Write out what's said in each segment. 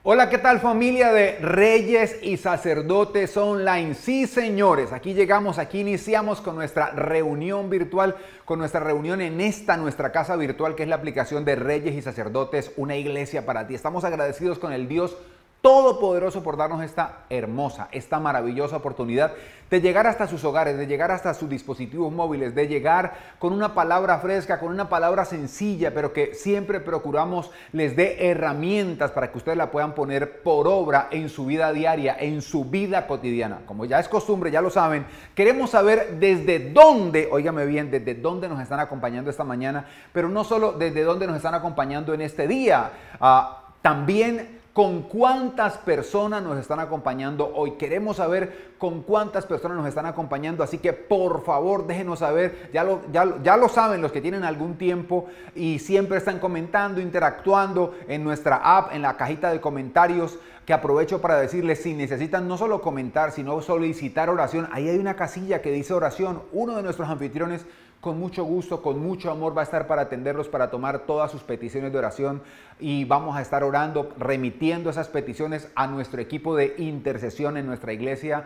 Hola, ¿qué tal familia de Reyes y Sacerdotes Online? Sí, señores, aquí llegamos, aquí iniciamos con nuestra reunión virtual, con nuestra reunión en nuestra casa virtual, que es la aplicación de Reyes y Sacerdotes, una iglesia para ti. Estamos agradecidos con el Dios Todopoderoso por darnos esta hermosa, esta maravillosa oportunidad de llegar hasta sus hogares, de llegar hasta sus dispositivos móviles, de llegar con una palabra fresca, con una palabra sencilla, pero que siempre procuramos les dé herramientas para que ustedes la puedan poner por obra en su vida diaria, en su vida cotidiana. Como ya es costumbre, ya lo saben, queremos saber desde dónde, óigame bien, desde dónde nos están acompañando esta mañana, pero no solo desde dónde nos están acompañando en este día, también ¿con cuántas personas nos están acompañando hoy? Queremos saber con cuántas personas nos están acompañando, así que por favor déjenos saber, ya lo saben los que tienen algún tiempo y siempre están comentando, interactuando en nuestra app, en la cajita de comentarios, que aprovecho para decirles, si necesitan no solo comentar, sino solicitar oración, ahí hay una casilla que dice oración. Uno de nuestros anfitriones, con mucho gusto, con mucho amor, va a estar para atenderlos, para tomar todas sus peticiones de oración, y vamos a estar orando, remitiendo esas peticiones a nuestro equipo de intercesión en nuestra iglesia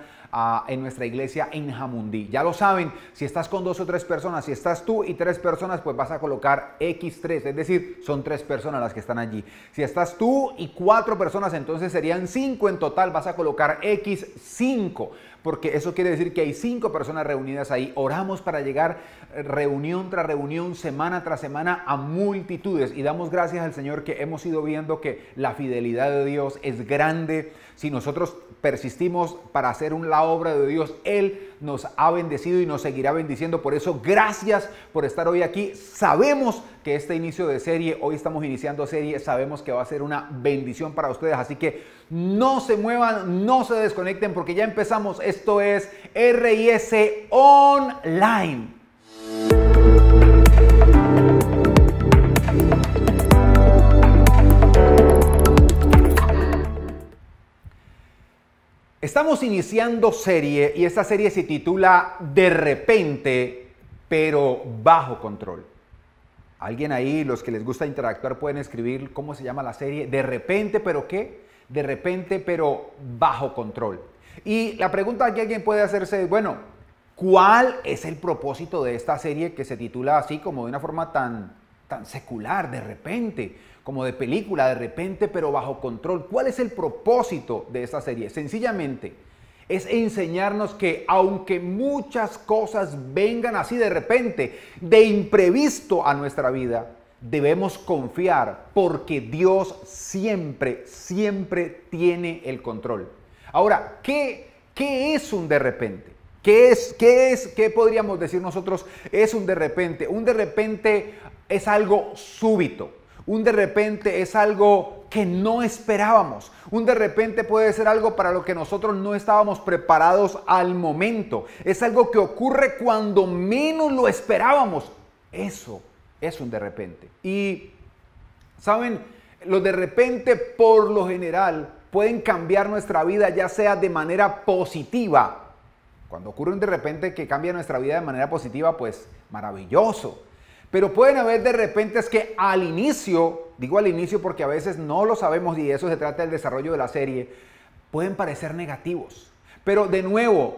en Jamundí. Ya lo saben, si estás con 2 o 3 personas, si estás tú y 3 personas, pues vas a colocar X3, es decir, son 3 personas las que están allí. Si estás tú y 4 personas, entonces serían 5 en total, vas a colocar X5. Porque eso quiere decir que hay 5 personas reunidas ahí. Oramos para llegar reunión tras reunión, semana tras semana, a multitudes. Y damos gracias al Señor que hemos ido viendo que la fidelidad de Dios es grande. Si nosotros persistimos para hacer la obra de Dios, Él nos ha bendecido y nos seguirá bendiciendo. Por eso, gracias por estar hoy aquí. Sabemos que este inicio de serie, hoy estamos iniciando serie, sabemos que va a ser una bendición para ustedes. Así que no se muevan, no se desconecten, porque ya empezamos. Esto es RIS Online. Estamos iniciando serie y esta serie se titula De repente, pero bajo control. Alguien ahí, los que les gusta interactuar, pueden escribir cómo se llama la serie. De repente, pero ¿qué? De repente, pero bajo control. Y la pregunta que alguien puede hacerse es, bueno, ¿cuál es el propósito de esta serie que se titula así, como de una forma tan secular, de repente, como de película, de repente, pero bajo control? ¿Cuál es el propósito de esta serie? Sencillamente, es enseñarnos que aunque muchas cosas vengan así de repente, de imprevisto a nuestra vida, debemos confiar porque Dios siempre tiene el control. Ahora, ¿qué es un de repente? ¿Qué podríamos decir nosotros? Es un de repente. Un de repente es algo súbito. Un de repente es algo que no esperábamos. Un de repente puede ser algo para lo que nosotros no estábamos preparados al momento. Es algo que ocurre cuando menos lo esperábamos. Eso es un de repente. Y, ¿saben? Los de repente, por lo general, pueden cambiar nuestra vida, ya sea de manera positiva. Cuando ocurre un de repente que cambia nuestra vida de manera positiva, pues maravilloso. Pero pueden haber de repente es que al inicio, digo al inicio porque a veces no lo sabemos y de eso se trata el desarrollo de la serie, pueden parecer negativos. Pero de nuevo,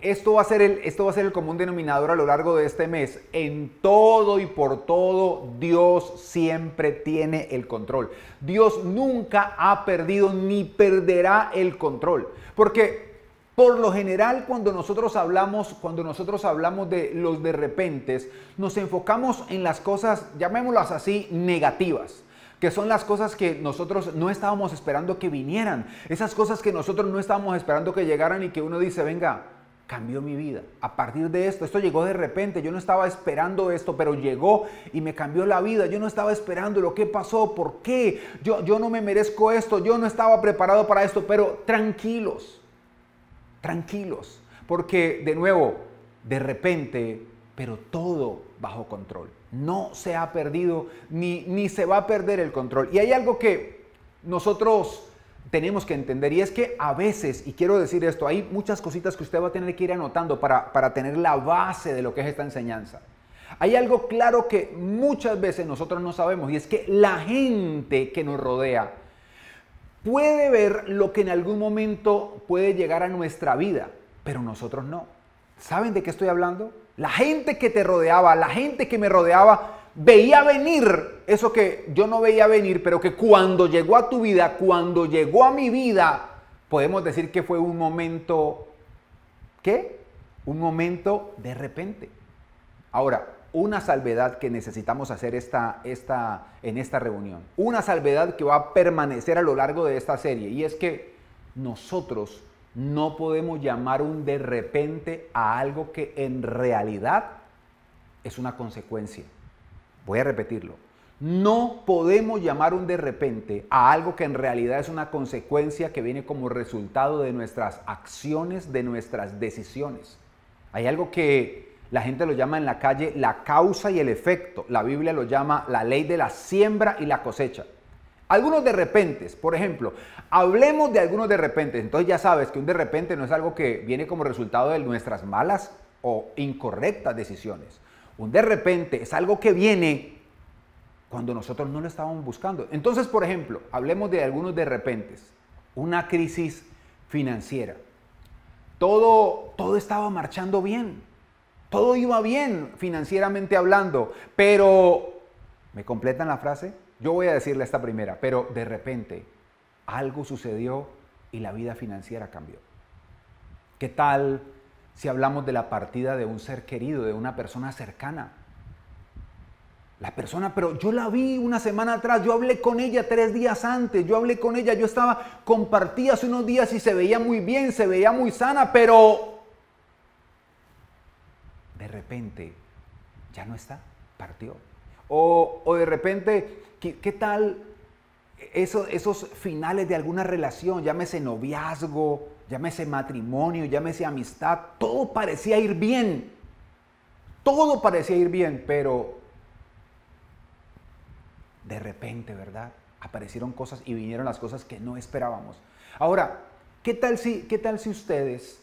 esto va a ser el común denominador a lo largo de este mes. En todo y por todo, Dios siempre tiene el control. Dios nunca ha perdido ni perderá el control. Porque por lo general, cuando nosotros hablamos de los de repentes, nos enfocamos en las cosas, llamémoslas así, negativas, que son las cosas que nosotros no estábamos esperando que vinieran, esas cosas que nosotros no estábamos esperando que llegaran y que uno dice, venga, cambió mi vida. A partir de esto llegó de repente, yo no estaba esperando esto, pero llegó y me cambió la vida. Yo no estaba esperando lo que pasó, ¿por qué? Yo no me merezco esto, yo no estaba preparado para esto, pero tranquilos, porque de nuevo, de repente, pero todo bajo control. No se ha perdido ni se va a perder el control. Y hay algo que nosotros tenemos que entender y es que a veces, y quiero decir esto, hay muchas cositas que usted va a tener que ir anotando para tener la base de lo que es esta enseñanza. Hay algo claro que muchas veces nosotros no sabemos y es que la gente que nos rodea puede ver lo que en algún momento puede llegar a nuestra vida, pero nosotros no. ¿Saben de qué estoy hablando? La gente que te rodeaba, la gente que me rodeaba, veía venir eso que yo no veía venir, pero que cuando llegó a tu vida, cuando llegó a mi vida, podemos decir que fue un momento, ¿qué? Un momento de repente. Ahora, una salvedad que necesitamos hacer en esta reunión, una salvedad que va a permanecer a lo largo de esta serie, y es que nosotros no podemos llamar un de repente a algo que en realidad es una consecuencia. Voy a repetirlo. No podemos llamar un de repente a algo que en realidad es una consecuencia que viene como resultado de nuestras acciones, de nuestras decisiones. Hay algo que la gente lo llama en la calle la causa y el efecto. La Biblia lo llama la ley de la siembra y la cosecha. Algunos de repentes, por ejemplo, hablemos de algunos de repentes. Entonces ya sabes que un de repente no es algo que viene como resultado de nuestras malas o incorrectas decisiones. Un de repente es algo que viene cuando nosotros no lo estábamos buscando. Entonces, por ejemplo, hablemos de algunos de repentes. Una crisis financiera. Todo estaba marchando bien. Todo iba bien financieramente hablando, pero, ¿me completan la frase? Yo voy a decirle esta primera, pero de repente algo sucedió y la vida financiera cambió. ¿Qué tal si hablamos de la partida de un ser querido, de una persona cercana? La persona, pero yo la vi una semana atrás, yo hablé con ella 3 días antes, yo hablé con ella, compartí hace unos días y se veía muy bien, se veía muy sana, pero de repente ya no está, partió. O de repente, ¿qué tal esos finales de alguna relación? Llámese noviazgo, llámese matrimonio, llámese amistad, todo parecía ir bien. Todo parecía ir bien, pero de repente, ¿verdad? Aparecieron cosas y vinieron las cosas que no esperábamos. Ahora, ¿qué tal si ustedes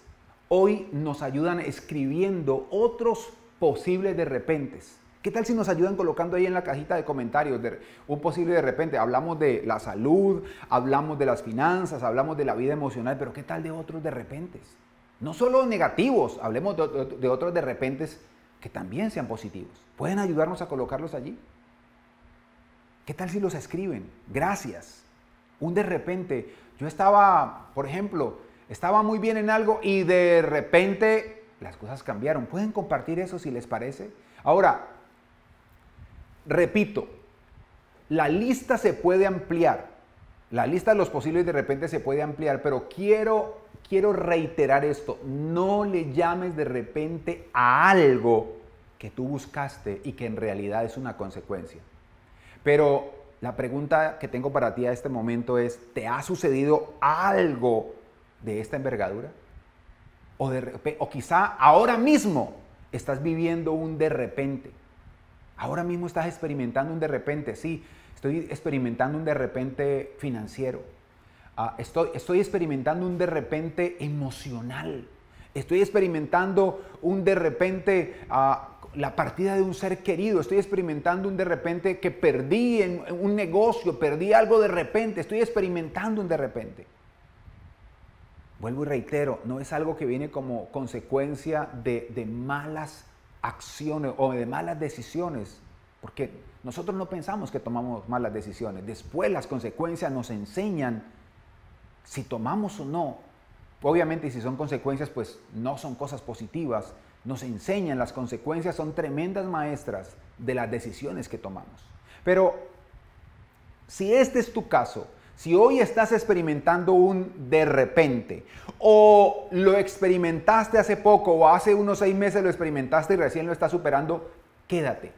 hoy nos ayudan escribiendo otros posibles de repentes? ¿Qué tal si nos ayudan colocando ahí en la cajita de comentarios un posible de repente? Hablamos de la salud, hablamos de las finanzas, hablamos de la vida emocional, pero ¿qué tal de otros de repentes? No solo negativos, hablemos de otros de repentes que también sean positivos. ¿Pueden ayudarnos a colocarlos allí? ¿Qué tal si los escriben? Gracias. Un de repente, yo estaba, por ejemplo, estaba muy bien en algo y de repente las cosas cambiaron. ¿Pueden compartir eso si les parece? Ahora, repito, la lista se puede ampliar. La lista de los posibles de repente se puede ampliar, pero quiero reiterar esto. No le llames de repente a algo que tú buscaste y que en realidad es una consecuencia. Pero la pregunta que tengo para ti a este momento es, ¿te ha sucedido algo de esta envergadura? O quizá ahora mismo estás viviendo un de repente. Ahora mismo estás experimentando un de repente. Sí, estoy experimentando un de repente financiero. Estoy experimentando un de repente emocional. Estoy experimentando un de repente la partida de un ser querido. Estoy experimentando un de repente que perdí en un negocio, perdí algo de repente. Estoy experimentando un de repente. Vuelvo y reitero, no es algo que viene como consecuencia de malas acciones o de malas decisiones, porque nosotros no pensamos que tomamos malas decisiones. Después las consecuencias nos enseñan si tomamos o no. Obviamente, si son consecuencias, pues no son cosas positivas. Nos enseñan, las consecuencias son tremendas maestras de las decisiones que tomamos. Pero si este es tu caso, si hoy estás experimentando un de repente, o lo experimentaste hace poco, o hace unos 6 meses lo experimentaste y recién lo estás superando, quédate.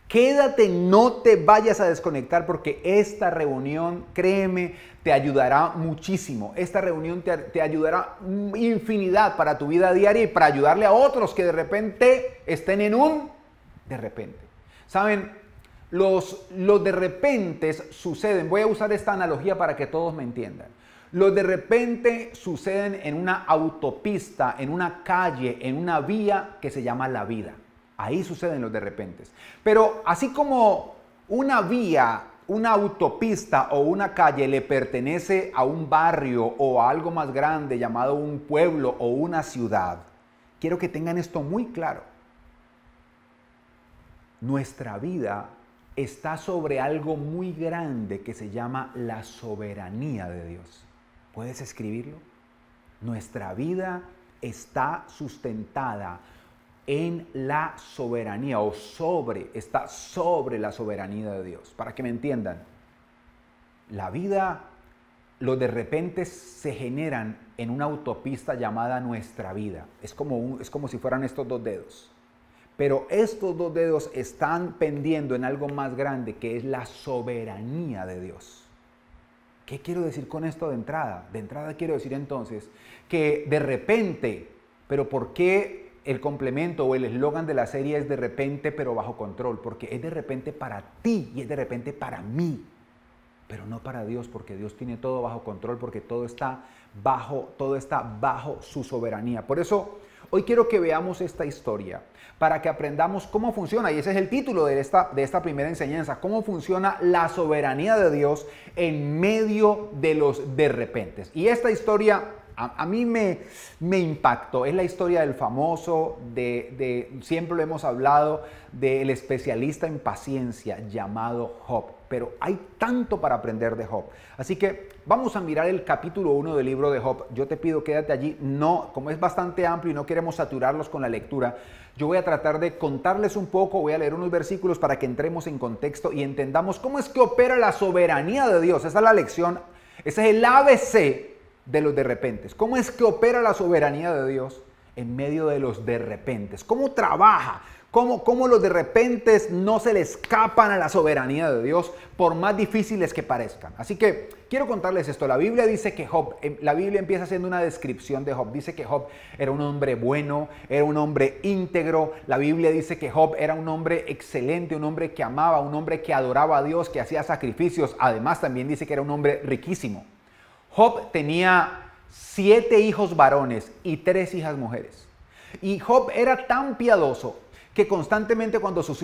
Quédate, no te vayas a desconectar, porque esta reunión, créeme, te ayudará muchísimo. Esta reunión te ayudará infinidad para tu vida diaria y para ayudarle a otros que de repente estén en un de repente. ¿Saben? Los de repentes suceden, voy a usar esta analogía para que todos me entiendan. Los de repente suceden en una autopista, en una calle, en una vía que se llama la vida. Ahí suceden los de repentes. Pero así como una vía una autopista o una calle le pertenece a un barrio o a algo más grande llamado un pueblo o una ciudad, quiero que tengan esto muy claro. Nuestra vida está sobre algo muy grande que se llama la soberanía de Dios. ¿Puedes escribirlo? Nuestra vida está sustentada en la soberanía está sobre la soberanía de Dios. Para que me entiendan, la vida, los de repente se generan en una autopista llamada nuestra vida. Es como si fueran estos dos dedos. Pero estos dos dedos están pendiendo en algo más grande que es la soberanía de Dios. ¿Qué quiero decir con esto de entrada? De entrada quiero decir entonces que de repente, pero ¿por qué el complemento o el eslogan de la serie es de repente pero bajo control? Porque es de repente para ti y es de repente para mí, pero no para Dios, porque Dios tiene todo bajo control, porque todo está bajo su soberanía. Por eso hoy quiero que veamos esta historia para que aprendamos cómo funciona, y ese es el título de esta primera enseñanza, cómo funciona la soberanía de Dios en medio de los de repentes. Y esta historia a mí me impactó. Es la historia del famoso, siempre lo hemos hablado, del especialista en paciencia llamado Job. Pero hay tanto para aprender de Job. Así que vamos a mirar el capítulo 1 del libro de Job. Yo te pido, quédate allí. No, como es bastante amplio y no queremos saturarlos con la lectura, yo voy a tratar de contarles un poco, voy a leer unos versículos para que entremos en contexto y entendamos cómo es que opera la soberanía de Dios. Esa es la lección, ese es el ABC de los de repentes. ¿Cómo es que opera la soberanía de Dios en medio de los de repentes? ¿Cómo trabaja? ¿Cómo los de repentes no se le escapan a la soberanía de Dios por más difíciles que parezcan? Así que quiero contarles esto. La Biblia dice que la Biblia empieza haciendo una descripción de Job. Dice que Job era un hombre bueno, era un hombre íntegro. La Biblia dice que Job era un hombre excelente, un hombre que amaba, un hombre que adoraba a Dios, que hacía sacrificios. Además también dice que era un hombre riquísimo. Job tenía 7 hijos varones y 3 hijas mujeres. Y Job era tan piadoso que constantemente cuando sus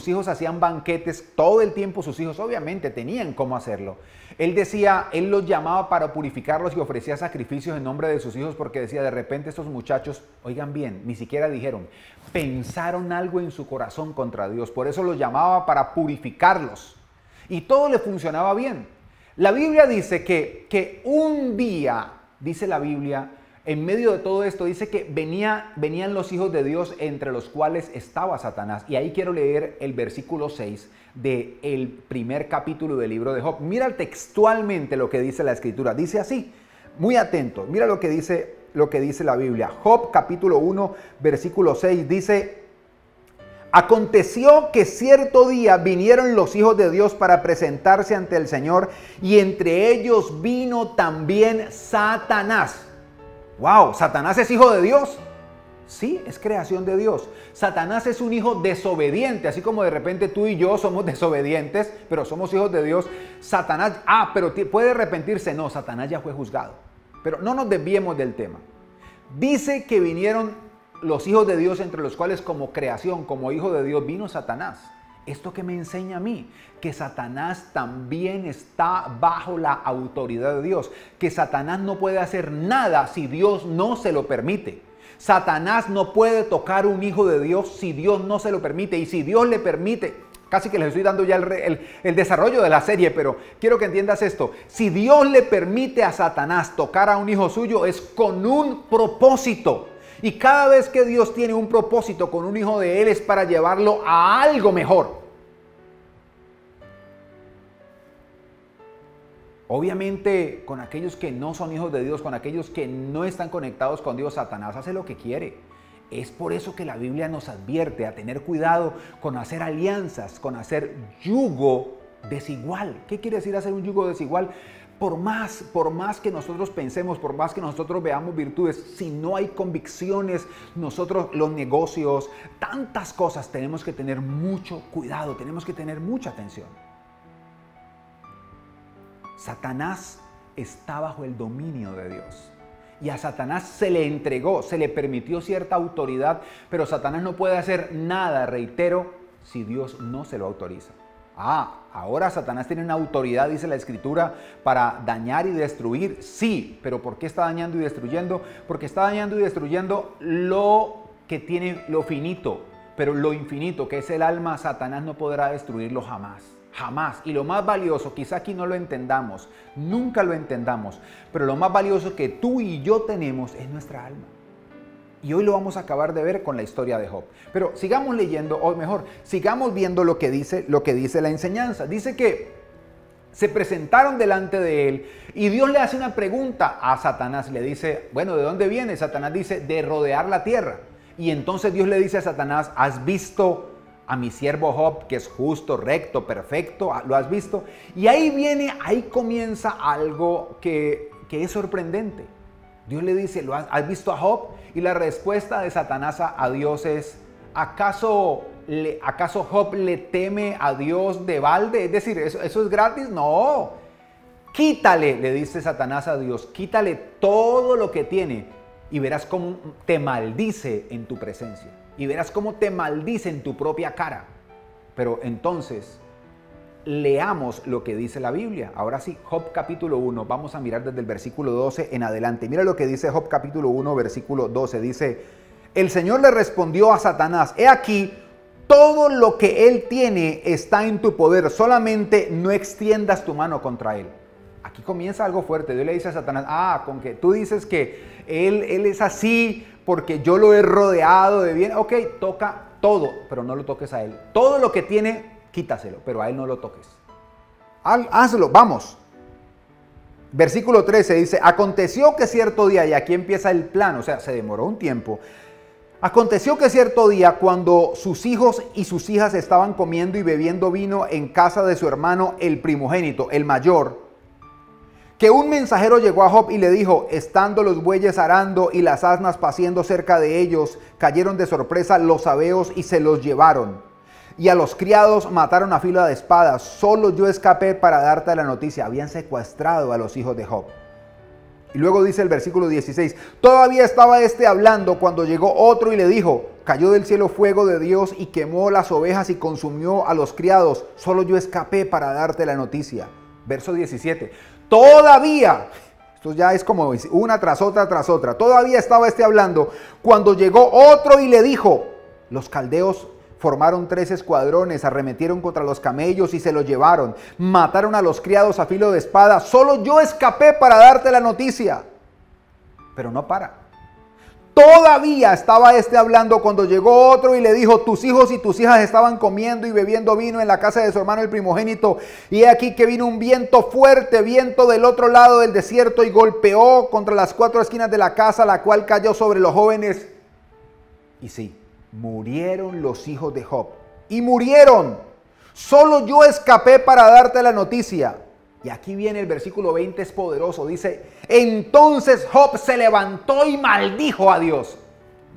hijos hacían banquetes, todo el tiempo sus hijos obviamente tenían cómo hacerlo. Él los llamaba para purificarlos y ofrecía sacrificios en nombre de sus hijos porque decía, de repente estos muchachos, oigan bien, ni siquiera dijeron, pensaron algo en su corazón contra Dios. Por eso los llamaba para purificarlos. Y todo le funcionaba bien. La Biblia dice que un día, dice la Biblia, en medio de todo esto, dice que venían los hijos de Dios entre los cuales estaba Satanás. Y ahí quiero leer el versículo 6 del primer capítulo del libro de Job. Mira textualmente lo que dice la Escritura. Dice así, muy atento, mira lo que dice la Biblia. Job capítulo 1, versículo 6 dice: aconteció que cierto día vinieron los hijos de Dios para presentarse ante el Señor, y entre ellos vino también Satanás. ¡Wow! ¿Satanás es hijo de Dios? Sí, es creación de Dios. Satanás es un hijo desobediente, así como de repente tú y yo somos desobedientes, pero somos hijos de Dios. Satanás, pero puede arrepentirse. No, Satanás ya fue juzgado. Pero no nos desviemos del tema. Dice que vinieron los hijos de Dios, entre los cuales como creación, como hijo de Dios, vino Satanás. ¿Esto que me enseña a mí? Que Satanás también está bajo la autoridad de Dios. Que Satanás no puede hacer nada si Dios no se lo permite. Satanás no puede tocar un hijo de Dios si Dios no se lo permite. Y si Dios le permite, casi que les estoy dando ya el desarrollo de la serie, pero quiero que entiendas esto. Si Dios le permite a Satanás tocar a un hijo suyo, es con un propósito. Y cada vez que Dios tiene un propósito con un hijo de Él es para llevarlo a algo mejor. Obviamente, con aquellos que no son hijos de Dios, con aquellos que no están conectados con Dios, Satanás hace lo que quiere. Es por eso que la Biblia nos advierte a tener cuidado con hacer alianzas, con hacer yugo desigual. ¿Qué quiere decir hacer un yugo desigual? Por más que nosotros pensemos, por más que nosotros veamos virtudes, si no hay convicciones, nosotros los negocios, tantas cosas, tenemos que tener mucho cuidado, tenemos que tener mucha atención. Satanás está bajo el dominio de Dios. Y a Satanás se le entregó, se le permitió cierta autoridad, pero Satanás no puede hacer nada, reitero, si Dios no se lo autoriza. Ahora Satanás tiene una autoridad, dice la Escritura, para dañar y destruir. Sí, pero ¿por qué está dañando y destruyendo? Porque está dañando y destruyendo lo que tiene lo finito, pero lo infinito, que es el alma, Satanás no podrá destruirlo jamás. Jamás. Y lo más valioso, quizá aquí no lo entendamos, nunca lo entendamos, pero lo más valioso que tú y yo tenemos es nuestra alma. Y hoy lo vamos a acabar de ver con la historia de Job. Pero sigamos leyendo, o mejor, sigamos viendo lo que dice la enseñanza. Dice que se presentaron delante de él y Dios le hace una pregunta a Satanás. Le dice, bueno, ¿de dónde viene? Satanás dice, de rodear la tierra. Y entonces Dios le dice a Satanás, ¿has visto a mi siervo Job, que es justo, recto, perfecto? ¿Lo has visto? Y ahí comienza algo que es sorprendente. Dios le dice, ¿has visto a Job? Y la respuesta de Satanás a Dios es, ¿acaso Job le teme a Dios de balde? Es decir, ¿eso es gratis? No. Quítale, le dice Satanás a Dios, quítale todo lo que tiene y verás cómo te maldice en tu presencia. Y verás cómo te maldice en tu propia cara. Pero entonces, leamos lo que dice la Biblia. Ahora sí, Job capítulo 1, vamos a mirar desde el versículo 12 en adelante. Mira lo que dice Job capítulo 1, versículo 12. Dice, el Señor le respondió a Satanás, he aquí, todo lo que él tiene está en tu poder, solamente no extiendas tu mano contra él. Aquí comienza algo fuerte. Dios le dice a Satanás, con que tú dices que él es así porque yo lo he rodeado de bien. Ok, toca todo, pero no lo toques a él. Todo lo que tiene, quítaselo, pero a él no lo toques. Hazlo, vamos. Versículo 13 dice, aconteció que cierto día, y aquí empieza el plan, o sea, se demoró un tiempo. Aconteció que cierto día, cuando sus hijos y sus hijas estaban comiendo y bebiendo vino en casa de su hermano, el primogénito, el mayor, que un mensajero llegó a Job y le dijo, estando los bueyes arando y las asnas paciendo cerca de ellos, cayeron de sorpresa los sabeos y se los llevaron. Y a los criados mataron a filo de espada. Solo yo escapé para darte la noticia. Habían secuestrado a los hijos de Job. Y luego dice el versículo 16. Todavía estaba hablando cuando llegó otro y le dijo, cayó del cielo fuego de Dios y quemó las ovejas y consumió a los criados. Solo yo escapé para darte la noticia. Verso 17. Todavía, esto ya es como una tras otra tras otra. Todavía estaba hablando cuando llegó otro y le dijo, los caldeos formaron 3 escuadrones, arremetieron contra los camellos y se los llevaron. Mataron a los criados a filo de espada. Solo yo escapé para darte la noticia. Pero no para. Todavía estaba hablando cuando llegó otro y le dijo, tus hijos y tus hijas estaban comiendo y bebiendo vino en la casa de su hermano el primogénito. Y he aquí que vino un viento fuerte, viento del otro lado del desierto, y golpeó contra las 4 esquinas de la casa, la cual cayó sobre los jóvenes. Y sí, murieron los hijos de Job. Y murieron. Solo yo escapé para darte la noticia. Y aquí viene el versículo 20, es poderoso. Dice, entonces Job se levantó y maldijo a Dios.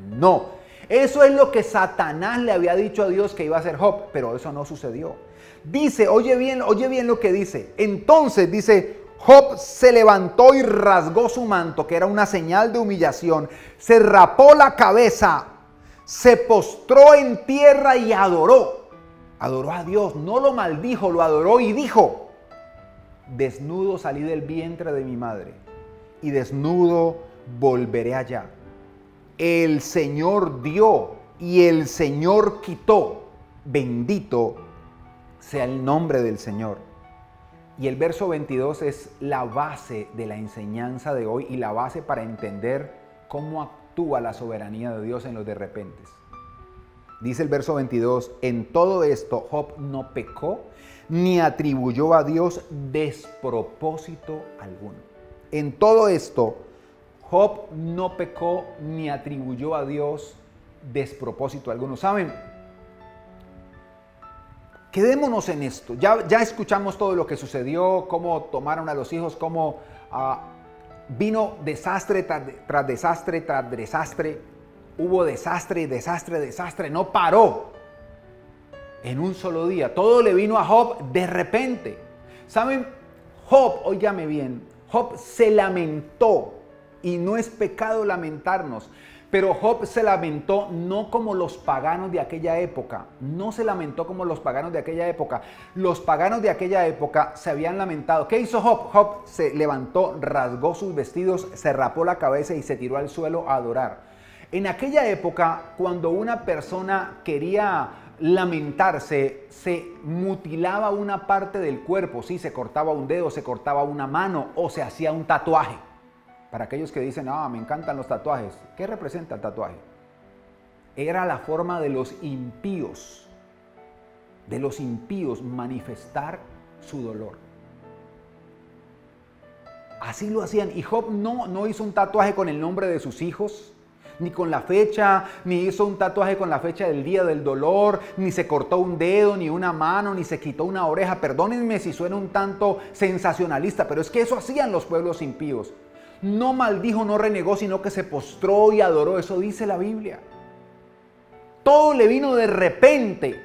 No, eso es lo que Satanás le había dicho a Dios que iba a hacer Job, pero eso no sucedió. Dice, oye bien lo que dice. Entonces dice, Job se levantó y rasgó su manto, que era una señal de humillación. Se rapó la cabeza, se postró en tierra y adoró. Adoró a Dios, no lo maldijo, lo adoró y dijo, desnudo salí del vientre de mi madre y desnudo volveré allá. El Señor dio y el Señor quitó. Bendito sea el nombre del Señor. Y el verso 22 es la base de la enseñanza de hoy y la base para entender cómo actúa la soberanía de Dios en los de repentes. Dice el verso 22, en todo esto Job no pecó ni atribuyó a Dios despropósito alguno. En todo esto, Job no pecó ni atribuyó a Dios despropósito alguno. ¿Saben? Quedémonos en esto. Ya escuchamos todo lo que sucedió, cómo tomaron a los hijos, cómo vino desastre tras desastre tras desastre. Hubo desastre, desastre, desastre. No paró. En un solo día, todo le vino a Job de repente. ¿Saben? Job, óigame bien, Job se lamentó, y no es pecado lamentarnos, Pero Job se lamentó no como los paganos de aquella época, no se lamentó como los paganos de aquella época. Los paganos de aquella época se habían lamentado. ¿Qué hizo Job? Job se levantó, rasgó sus vestidos, se rapó la cabeza y se tiró al suelo a adorar. En aquella época, cuando una persona quería lamentarse, se mutilaba una parte del cuerpo, sí, se cortaba un dedo, se cortaba una mano o se hacía un tatuaje. Para aquellos que dicen, me encantan los tatuajes, ¿qué representa el tatuaje? Era la forma de los impíos manifestar su dolor. Así lo hacían. Y Job no hizo un tatuaje con el nombre de sus hijos, ni con la fecha, ni hizo un tatuaje con la fecha del día del dolor, ni se cortó un dedo, ni una mano, ni se quitó una oreja. Perdónenme si suena un tanto sensacionalista, pero es que eso hacían los pueblos impíos. No maldijo, no renegó, sino que se postró y adoró. Eso dice la Biblia. Todo le vino de repente.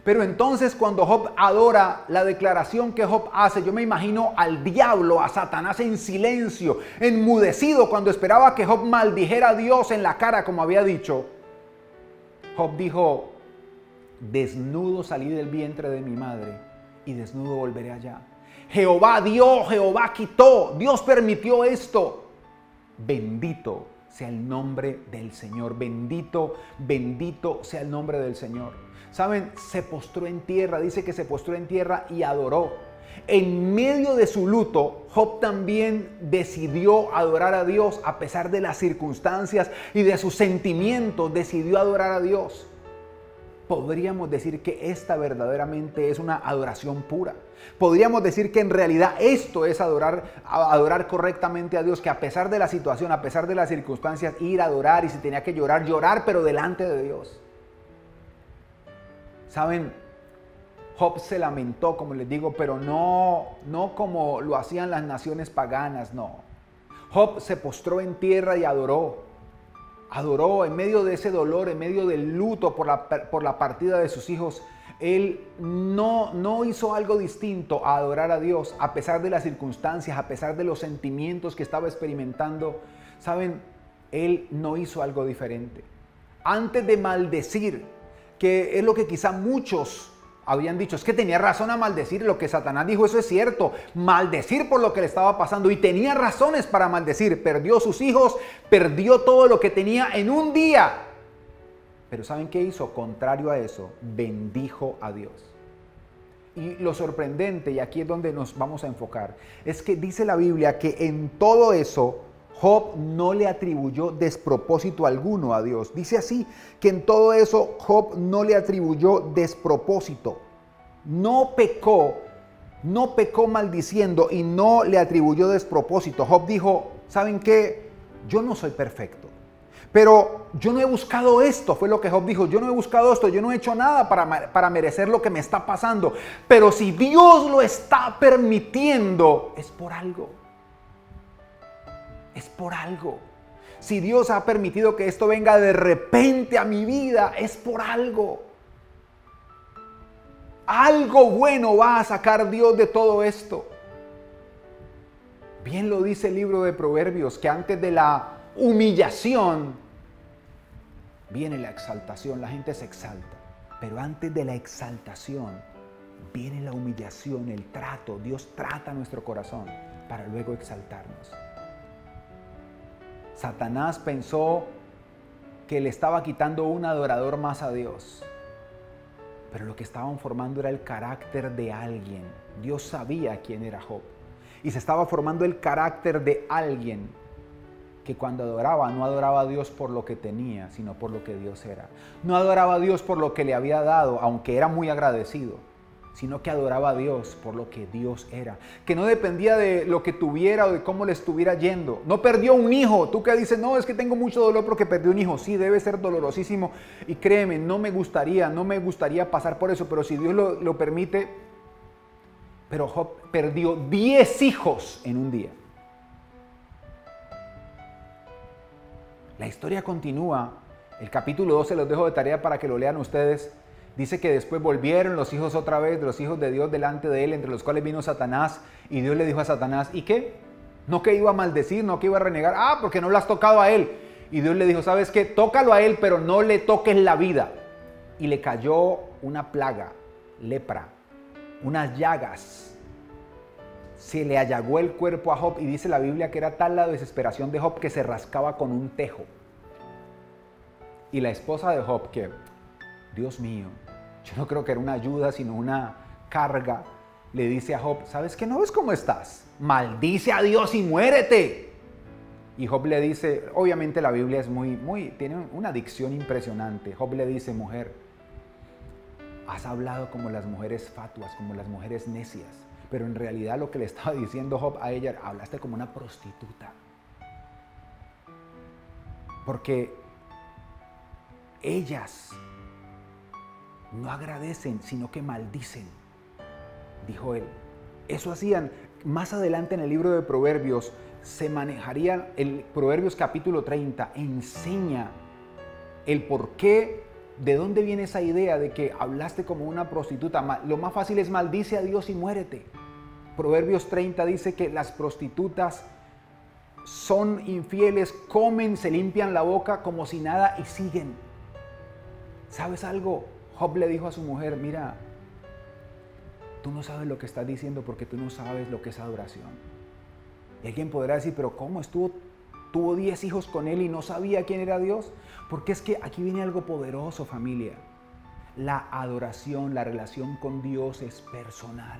Pero entonces cuando Job adora, la declaración que Job hace, yo me imagino al diablo, a Satanás en silencio, enmudecido, cuando esperaba que Job maldijera a Dios en la cara, como había dicho. Job dijo, desnudo salí del vientre de mi madre y desnudo volveré allá. Jehová dio, Jehová quitó, Dios permitió esto. Bendito sea el nombre del Señor, bendito sea el nombre del Señor. ¿Saben? Se postró en tierra, dice que se postró en tierra y adoró. En medio de su luto, Job también decidió adorar a Dios a pesar de las circunstancias y de sus sentimientos, decidió adorar a Dios. Podríamos decir que esta verdaderamente es una adoración pura. Podríamos decir que en realidad esto es adorar correctamente a Dios, que a pesar de la situación, a pesar de las circunstancias, ir a adorar, y si tenía que llorar, llorar, pero delante de Dios. ¿Saben? Job se lamentó, como les digo, pero no como lo hacían las naciones paganas, no. Job se postró en tierra y adoró. Adoró en medio de ese dolor, en medio del luto por la partida de sus hijos. Él no hizo algo distinto a adorar a Dios, a pesar de las circunstancias, a pesar de los sentimientos que estaba experimentando. ¿Saben? Él no hizo algo diferente. Antes de maldecir, que es lo que quizá muchos habían dicho, es que tenía razón a maldecir. Lo que Satanás dijo, eso es cierto, maldecir por lo que le estaba pasando, y tenía razones para maldecir. Perdió sus hijos, perdió todo lo que tenía en un día. Pero ¿saben qué hizo? Contrario a eso, bendijo a Dios. Y lo sorprendente, y aquí es donde nos vamos a enfocar, es que dice la Biblia que en todo eso Job no le atribuyó despropósito alguno a Dios. Dice así, que en todo eso Job no le atribuyó despropósito. No pecó maldiciendo y no le atribuyó despropósito. Job dijo, ¿saben qué? Yo no soy perfecto, pero yo no he buscado esto, fue lo que Job dijo. Yo no he buscado esto, yo no he hecho nada para merecer lo que me está pasando. Pero si Dios lo está permitiendo, es por algo. Es por algo. Si Dios ha permitido que esto venga de repente a mi vida, es por algo. Algo bueno va a sacar Dios de todo esto. Bien lo dice el libro de Proverbios, que antes de la humillación viene la exaltación. La gente se exalta, pero antes de la exaltación viene la humillación, el trato. Dios trata nuestro corazón para luego exaltarnos. Satanás pensó que le estaba quitando un adorador más a Dios, pero lo que estaban formando era el carácter de alguien. Dios sabía quién era Job, y se estaba formando el carácter de alguien que cuando adoraba, no adoraba a Dios por lo que tenía, sino por lo que Dios era. No adoraba a Dios por lo que le había dado, aunque era muy agradecido, sino que adoraba a Dios por lo que Dios era, que no dependía de lo que tuviera o de cómo le estuviera yendo. No perdió un hijo. Tú que dices, no, es que tengo mucho dolor porque perdí un hijo. Sí, debe ser dolorosísimo, y créeme, no me gustaría pasar por eso, pero si Dios lo permite. Pero Job perdió 10 hijos en un día. La historia continúa. El capítulo 12 los dejo de tarea para que lo lean ustedes. Dice que después volvieron los hijos otra vez, los hijos de Dios delante de él, entre los cuales vino Satanás, y Dios le dijo a Satanás, ¿y qué? No que iba a maldecir, no que iba a renegar, porque no lo has tocado a él. Y Dios le dijo, ¿sabes qué? Tócalo a él, pero no le toques la vida. Y le cayó una plaga, lepra, unas llagas. Se le allagó el cuerpo a Job y dice la Biblia que era tal la desesperación de Job que se rascaba con un tejo. Y la esposa de Job, que, Dios mío, yo no creo que era una ayuda, sino una carga, le dice a Job, ¿sabes qué? ¿No ves cómo estás? Maldice a Dios y muérete. Y Job le dice, obviamente la Biblia es tiene una dicción impresionante. Job le dice, mujer, has hablado como las mujeres fatuas, como las mujeres necias. Pero en realidad lo que le estaba diciendo Job a ella, hablaste como una prostituta. Porque ellas no agradecen, sino que maldicen, dijo él. Eso hacían. Más adelante en el libro de Proverbios se manejaría, el Proverbios capítulo 30 enseña el por qué, de dónde viene esa idea de que hablaste como una prostituta. Lo más fácil es maldice a Dios y muérete. Proverbios 30 dice que las prostitutas son infieles, comen, se limpian la boca como si nada y siguen. ¿Sabes algo? Job le dijo a su mujer, mira, tú no sabes lo que estás diciendo porque tú no sabes lo que es adoración. Y alguien podrá decir, pero ¿cómo? Tuvo 10 hijos con él y no sabía quién era Dios. Porque es que aquí viene algo poderoso, familia. La adoración, la relación con Dios es personal.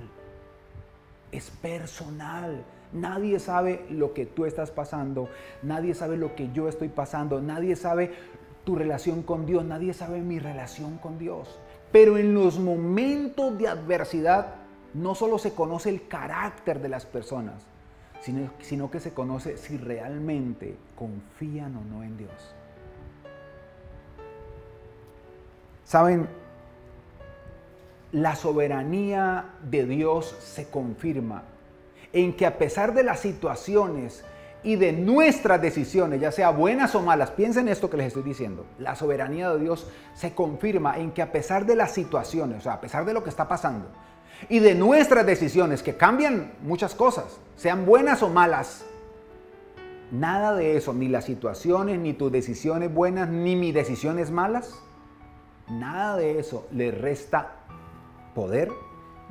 Es personal. Nadie sabe lo que tú estás pasando. Nadie sabe lo que yo estoy pasando. Nadie sabe tu relación con Dios. Nadie sabe mi relación con Dios. Pero en los momentos de adversidad, no solo se conoce el carácter de las personas, sino que se conoce si realmente confían o no en Dios. ¿Saben? La soberanía de Dios se confirma en que a pesar de las situaciones y de nuestras decisiones, ya sea buenas o malas, piensen esto que les estoy diciendo, la soberanía de Dios se confirma en que a pesar de las situaciones, o sea, a pesar de lo que está pasando, y de nuestras decisiones, que cambian muchas cosas, sean buenas o malas, nada de eso, ni las situaciones, ni tus decisiones buenas, ni mis decisiones malas, nada de eso le resta poder,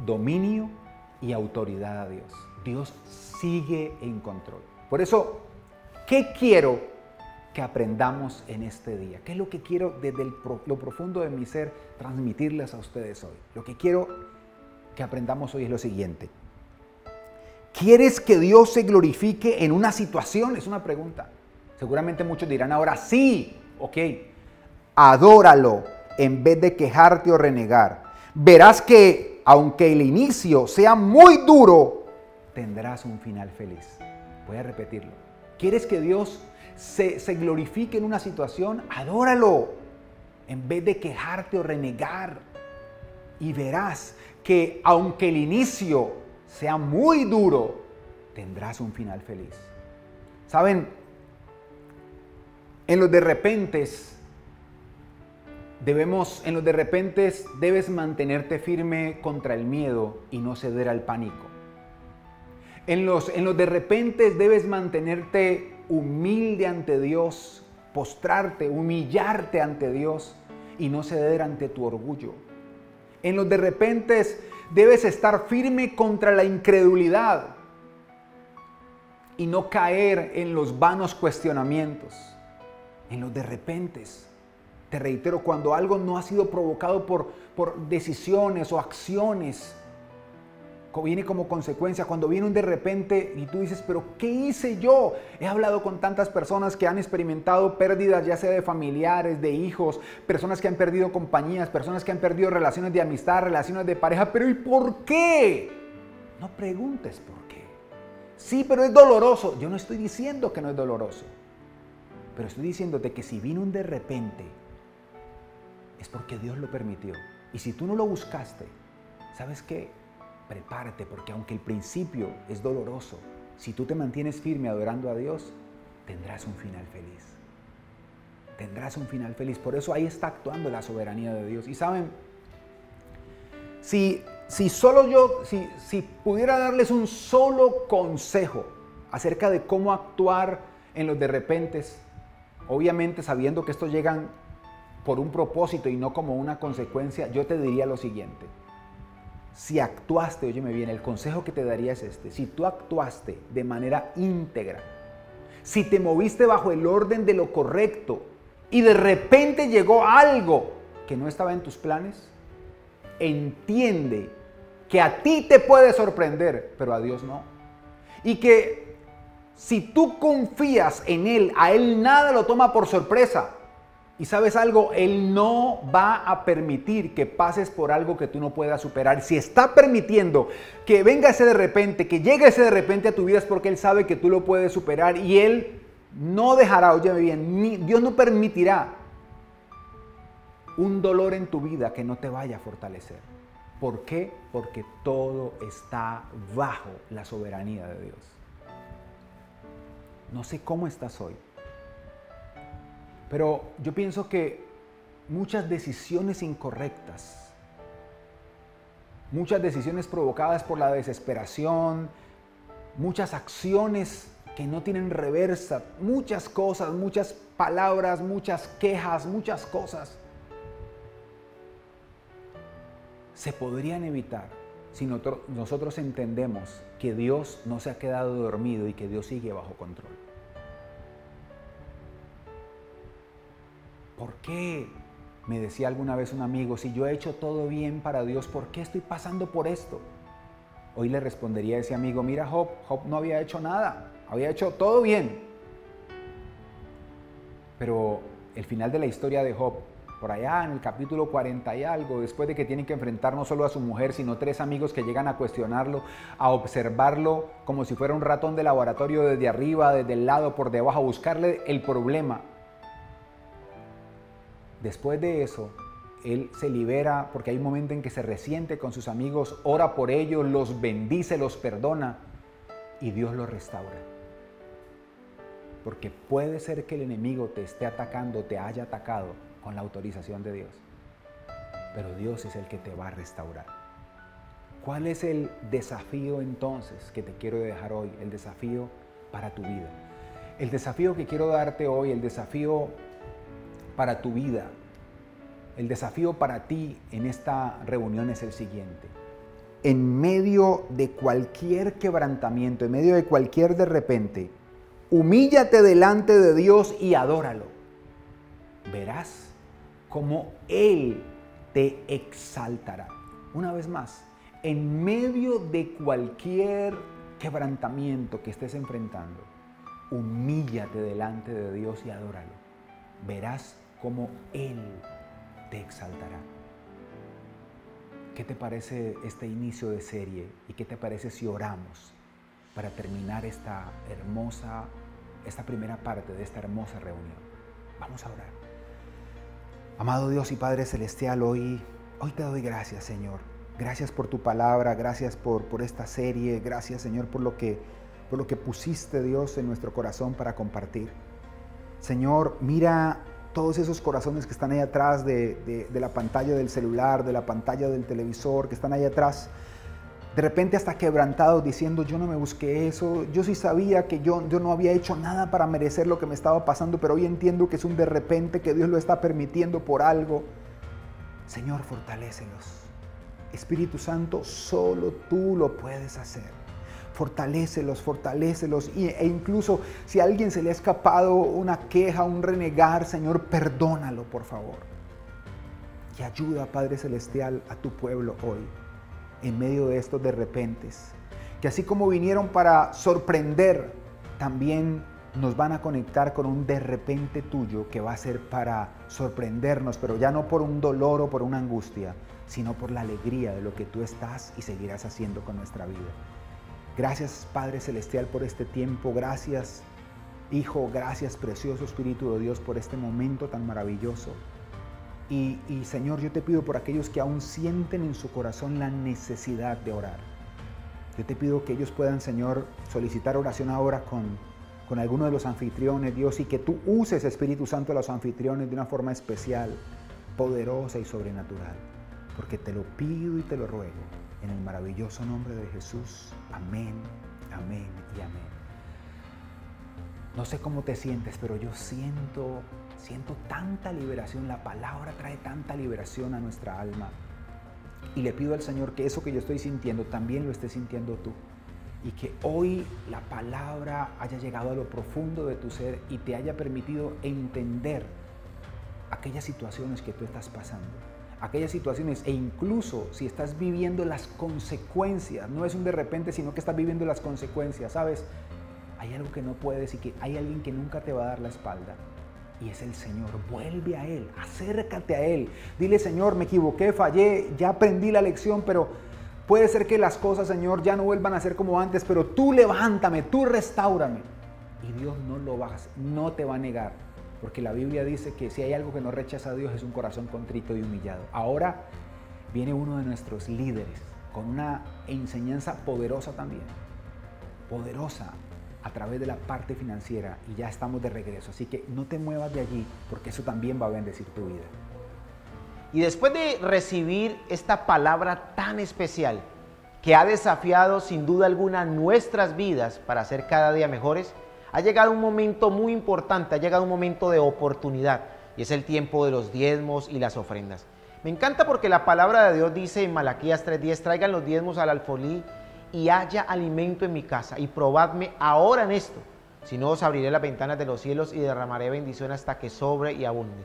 dominio y autoridad a Dios. Dios sigue en control. Por eso, ¿qué quiero que aprendamos en este día? ¿Qué es lo que quiero desde lo profundo de mi ser transmitirles a ustedes hoy? Lo que quiero que aprendamos hoy es lo siguiente. ¿Quieres que Dios se glorifique en una situación? Es una pregunta. Seguramente muchos dirán ahora, sí, ok. Adóralo en vez de quejarte o renegar. Verás que, aunque el inicio sea muy duro, tendrás un final feliz. Voy a repetirlo. ¿Quieres que Dios se glorifique en una situación? Adóralo en vez de quejarte o renegar. Y verás que aunque el inicio sea muy duro, tendrás un final feliz. ¿Saben? En los de repentes debes mantenerte firme contra el miedo y no ceder al pánico. En los de repentes debes mantenerte humilde ante Dios, postrarte, humillarte ante Dios y no ceder ante tu orgullo. En los de repentes debes estar firme contra la incredulidad y no caer en los vanos cuestionamientos. En los de repentes, te reitero, cuando algo no ha sido provocado por decisiones o acciones, viene como consecuencia, cuando viene un de repente y tú dices, pero ¿qué hice yo? He hablado con tantas personas que han experimentado pérdidas, ya sea de familiares, de hijos, personas que han perdido compañías, personas que han perdido relaciones de amistad, relaciones de pareja, pero ¿y por qué? No preguntes por qué. Sí, pero es doloroso. Yo no estoy diciendo que no es doloroso, pero estoy diciéndote que si vino un de repente, es porque Dios lo permitió. Y si tú no lo buscaste, ¿sabes qué? Prepárate, porque aunque el principio es doloroso, si tú te mantienes firme adorando a Dios, tendrás un final feliz. Tendrás un final feliz. Por eso ahí está actuando la soberanía de Dios. Y saben, si pudiera darles un solo consejo acerca de cómo actuar en los de repentes, obviamente sabiendo que estos llegan por un propósito y no como una consecuencia, yo te diría lo siguiente. Si actuaste, óyeme bien, el consejo que te daría es este: si tú actuaste de manera íntegra, si te moviste bajo el orden de lo correcto y de repente llegó algo que no estaba en tus planes, entiende que a ti te puede sorprender, pero a Dios no. Y que si tú confías en Él, a Él nada lo toma por sorpresa. Y sabes algo, Él no va a permitir que pases por algo que tú no puedas superar. Si está permitiendo que venga ese de repente, que llegue ese de repente a tu vida, es porque Él sabe que tú lo puedes superar y Él no dejará, óyeme bien, Dios no permitirá un dolor en tu vida que no te vaya a fortalecer. ¿Por qué? Porque todo está bajo la soberanía de Dios. No sé cómo estás hoy, pero yo pienso que muchas decisiones incorrectas, muchas decisiones provocadas por la desesperación, muchas acciones que no tienen reversa, muchas cosas, muchas palabras, muchas quejas, muchas cosas, se podrían evitar si nosotros entendemos que Dios no se ha quedado dormido y que Dios sigue bajo control. ¿Por qué? Me decía alguna vez un amigo, si yo he hecho todo bien para Dios, ¿por qué estoy pasando por esto? Hoy le respondería a ese amigo, mira Job no había hecho nada, había hecho todo bien. Pero el final de la historia de Job, por allá en el capítulo 40 y algo, después de que tienen que enfrentar no solo a su mujer, sino 3 amigos que llegan a cuestionarlo, a observarlo como si fuera un ratón de laboratorio desde arriba, desde el lado, por debajo, a buscarle el problema. Después de eso, él se libera porque hay un momento en que se resiente con sus amigos, ora por ellos, los bendice, los perdona y Dios los restaura. Porque puede ser que el enemigo te esté atacando, te haya atacado con la autorización de Dios, pero Dios es el que te va a restaurar. ¿Cuál es el desafío entonces que te quiero dejar hoy? El desafío para tu vida. El desafío que quiero darte hoy, el desafío para tu vida, el desafío para ti en esta reunión es el siguiente. En medio de cualquier quebrantamiento, en medio de cualquier de repente, humíllate delante de Dios y adóralo. Verás cómo Él te exaltará. Una vez más, en medio de cualquier quebrantamiento que estés enfrentando, humíllate delante de Dios y adóralo. Verás cómo Él te exaltará. ¿Qué te parece este inicio de serie? ¿Y qué te parece si oramos para terminar esta primera parte de esta hermosa reunión? Vamos a orar. Amado Dios y Padre Celestial, hoy te doy gracias, Señor. Gracias por tu palabra, gracias por esta serie, gracias, Señor, por lo que pusiste, Dios, en nuestro corazón para compartir. Señor, mira todos esos corazones que están ahí atrás de la pantalla del celular, de la pantalla del televisor, que están ahí atrás, de repente hasta quebrantados, diciendo, yo no me busqué eso, yo sí sabía que yo no había hecho nada para merecer lo que me estaba pasando, pero hoy entiendo que es un de repente, que Dios lo está permitiendo por algo. Señor, fortalécelos. Espíritu Santo, solo tú lo puedes hacer. Fortalécelos e incluso si a alguien se le ha escapado una queja, un renegar, Señor, perdónalo, por favor. Y ayuda, Padre Celestial, a tu pueblo hoy, en medio de estos de repentes, que así como vinieron para sorprender, también nos van a conectar con un de repente tuyo que va a ser para sorprendernos, pero ya no por un dolor o por una angustia, sino por la alegría de lo que tú estás y seguirás haciendo con nuestra vida. Gracias, Padre Celestial, por este tiempo. Gracias, Hijo. Gracias, precioso Espíritu de Dios, por este momento tan maravilloso. Y Señor, yo te pido por aquellos que aún sienten en su corazón la necesidad de orar. Yo te pido que ellos puedan, Señor, solicitar oración ahora con alguno de los anfitriones, Dios, y que tú uses, Espíritu Santo, a los anfitriones de una forma especial, poderosa y sobrenatural. Porque te lo pido y te lo ruego, en el maravilloso nombre de Jesús. Amén, amén y amén. No sé cómo te sientes, pero yo siento tanta liberación. La palabra trae tanta liberación a nuestra alma. Y le pido al Señor que eso que yo estoy sintiendo también lo estés sintiendo tú. Y que hoy la palabra haya llegado a lo profundo de tu ser y te haya permitido entender aquellas situaciones que tú estás pasando. Aquellas situaciones, e incluso si estás viviendo las consecuencias, no es un de repente, sino que estás viviendo las consecuencias, ¿sabes? Hay algo que no puedes y que hay alguien que nunca te va a dar la espalda. Y es el Señor. Vuelve a Él, acércate a Él. Dile, Señor, me equivoqué, fallé, ya aprendí la lección, pero puede ser que las cosas, Señor, ya no vuelvan a ser como antes, pero tú levántame, tú restáurame. Y Dios no te va a negar, porque la Biblia dice que si hay algo que no rechaza a Dios es un corazón contrito y humillado. Ahora viene uno de nuestros líderes con una enseñanza poderosa también, poderosa, a través de la parte financiera, y ya estamos de regreso. Así que no te muevas de allí, porque eso también va a bendecir tu vida. Y después de recibir esta palabra tan especial, que ha desafiado sin duda alguna nuestras vidas para ser cada día mejores, ha llegado un momento muy importante, ha llegado un momento de oportunidad, y es el tiempo de los diezmos y las ofrendas. Me encanta porque la palabra de Dios dice en Malaquías 3:10, traigan los diezmos al alfolí y haya alimento en mi casa, y probadme ahora en esto, si no os abriré las ventanas de los cielos y derramaré bendición hasta que sobre y abunde.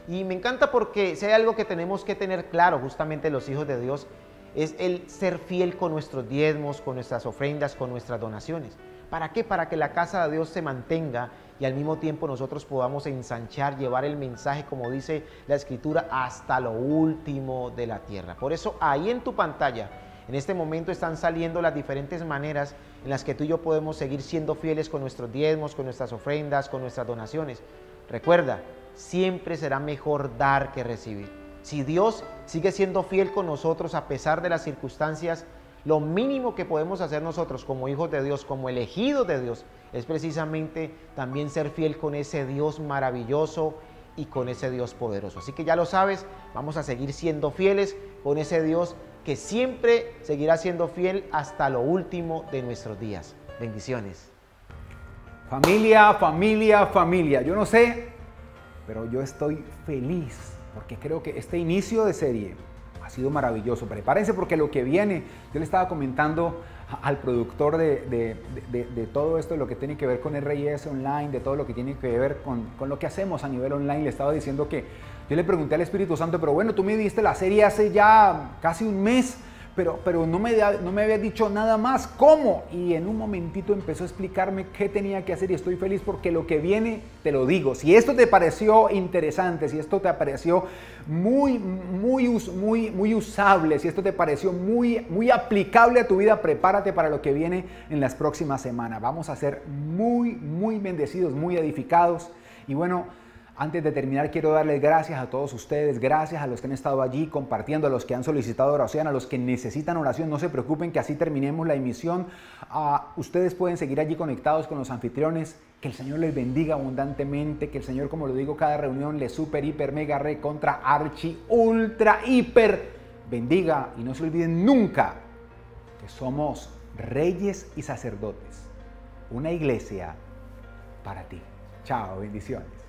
Y me encanta porque si hay algo que tenemos que tener claro, justamente los hijos de Dios, es el ser fiel con nuestros diezmos, con nuestras ofrendas, con nuestras donaciones. ¿Para qué? Para que la casa de Dios se mantenga y al mismo tiempo nosotros podamos ensanchar, llevar el mensaje, como dice la Escritura, hasta lo último de la tierra. Por eso ahí en tu pantalla, en este momento están saliendo las diferentes maneras en las que tú y yo podemos seguir siendo fieles con nuestros diezmos, con nuestras ofrendas, con nuestras donaciones. Recuerda, siempre será mejor dar que recibir. Si Dios sigue siendo fiel con nosotros a pesar de las circunstancias, lo mínimo que podemos hacer nosotros como hijos de Dios, como elegidos de Dios, es precisamente también ser fiel con ese Dios maravilloso y con ese Dios poderoso. Así que ya lo sabes, vamos a seguir siendo fieles con ese Dios que siempre seguirá siendo fiel hasta lo último de nuestros días. Bendiciones. Familia, familia, familia. Yo no sé, pero yo estoy feliz porque creo que este inicio de serie ha sido maravilloso. Prepárense porque lo que viene, yo le estaba comentando al productor de todo esto, de lo que tiene que ver con RIS Online, de todo lo que tiene que ver con lo que hacemos a nivel online. Le estaba diciendo que yo le pregunté al Espíritu Santo, pero bueno, tú me diste la serie hace ya casi un mes, pero no me habías dicho nada más. ¿Cómo? Y en un momentito empezó a explicarme qué tenía que hacer y estoy feliz porque lo que viene, te lo digo. Si esto te pareció interesante, si esto te pareció muy usable, si esto te pareció muy aplicable a tu vida, prepárate para lo que viene en las próximas semanas. Vamos a ser muy bendecidos, muy edificados. Y bueno, antes de terminar, quiero darles gracias a todos ustedes, gracias a los que han estado allí compartiendo, a los que han solicitado oración, a los que necesitan oración. No se preocupen que así terminemos la emisión. Ustedes pueden seguir allí conectados con los anfitriones. Que el Señor les bendiga abundantemente, que el Señor, como lo digo cada reunión, les super, hiper, mega, re, contra, archi, ultra, hiper bendiga. Y no se olviden nunca que somos reyes y sacerdotes, una iglesia para ti. Chao, bendiciones.